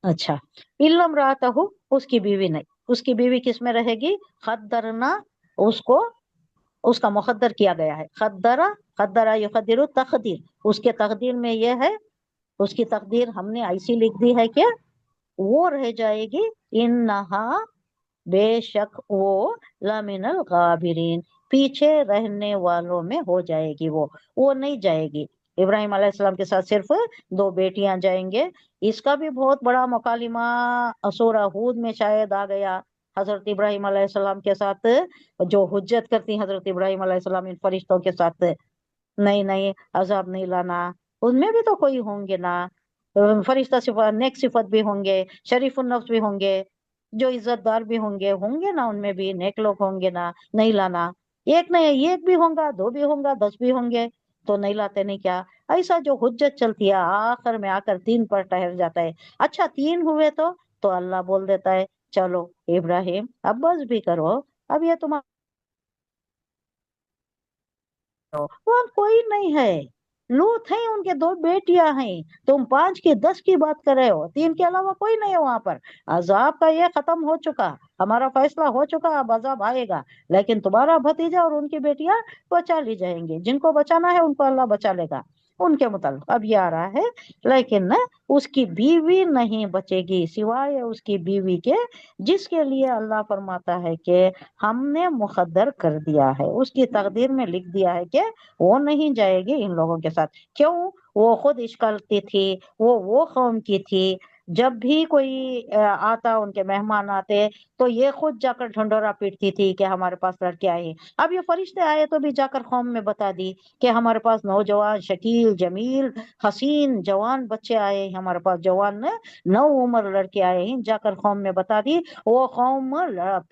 अच्छा, इल्लम रातहु, उसकी बीवी नहीं, उसकी बीवी किस में रहेगी? खद्दरना, उसको उसका मुकद्दर किया गया है। खद्दरा, खद्दरा युकद्दिरु तकदीर, उसके तकदीर में यह है, उसकी तकदीर हमने ऐसी लिख दी है कि वो रह जाएगी। इन्नहा, बेशक वो, लमिनल गाबिरीन, पीछे रहने वालों में हो जाएगी। वो नहीं जाएगी। इब्राहिम अलैहिस्सलाम के साथ सिर्फ दो बेटियां जाएंगे। इसका भी बहुत बड़ा मुकालिमा सूरह हूद में शायद आ गया। हजरत इब्राहिम अलैहिस्सलाम के साथ जो हुज्जत करती हजरत इब्राहिम अलैहिस्सलाम इन फरिश्तों के साथ, नहीं नहीं अजाब नहीं लाना, उनमें भी तो कोई होंगे ना। फरिश्ता सिफत, नेक सिफत भी होंगे, शरीफुन नफ्स भी होंगे, जो इज्जतदार भी होंगे, होंगे ना, उनमें भी नेक लोग होंगे ना, नहीं लाना। एक नहीं, एक भी होगा, दो भी होगा, 10 भी होंगे, तो नहीं लाते नहीं क्या? ऐसा जो हुज्जत चलती है आखिर में आकर 3 पर ठहर जाता है। अच्छा 3 हुए तो अल्लाह बोल देता है चलो इब्राहिम अब बस भी करो, अब ये तुम्हारा, वहाँ कोई नहीं है। लूत है, उनके 2 बेटियां हैं, तुम 5 की 10 की बात कर रहे हो, 3 के अलावा कोई नहीं है वहां पर। अजाब का ये खत्म हो चुका, हमारा फैसला हो चुका, अब अजाब आएगा। लेकिन तुम्हारा भतीजा और उनकी बेटियां बचा ली जाएंगी, जिनको बचाना है उनको अल्लाह बचा लेगा उनके मुताल्लिक। अब ये आ रहा है, लेकिन न उसकी बीवी नहीं बचेगी सिवाय उसकी बीवी के, जिसके लिए अल्लाह फरमाता है कि हमने मुकद्दर कर दिया है, उसकी तकदीर में लिख दिया है कि वो नहीं जाएगी इन लोगों के साथ। क्यों? वो खुद इश्कलती थी, वो कौम की थी। जब भी कोई आता, उनके मेहमान आते, तो ये खुद जाकर ढंढोरा पीटती थी कि हमारे पास लड़के आए हैं। अब ये फरिश्ते आए तो भी जाकर कौम में बता दी कि हमारे पास नौजवान शकील जमील हसीन जवान बच्चे आए हैं, हमारे पास जवान नौ उम्र लड़के आए हैं, जाकर कौम में बता दी। वो कौम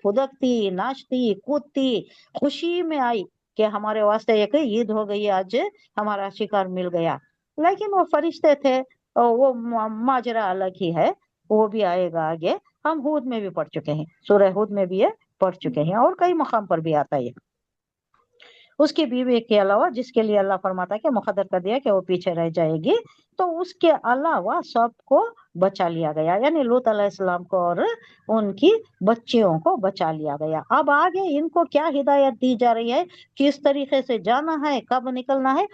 फुदकती नाचती कूदती खुशी में आई कि हमारे वास्ते एक ईद हो गई आज, हमारा शिकार मिल गया। लेकिन वो फरिश्ते थे, और वो माजरा अलग ही है, वो भी आएगा आगे। हम हूद में भी पढ़ चुके हैं, सूरह हूद में भी ये पढ़ चुके हैं, और कई मकाम पर भी आता है। उसकी बीवी के अलावा जिसके लिए अल्लाह फरमाता है कि मुकद्दर कर दिया कि वो पीछे रह जाएगी, तो उसके अलावा सबको बचा लिया गया, यानी लूत अलैहिस्सलाम को और उनकी बच्चियों को बचा लिया गया। अब आगे इनको क्या हिदायत दी जा रही है, किस तरीके से जाना है, कब निकलना है,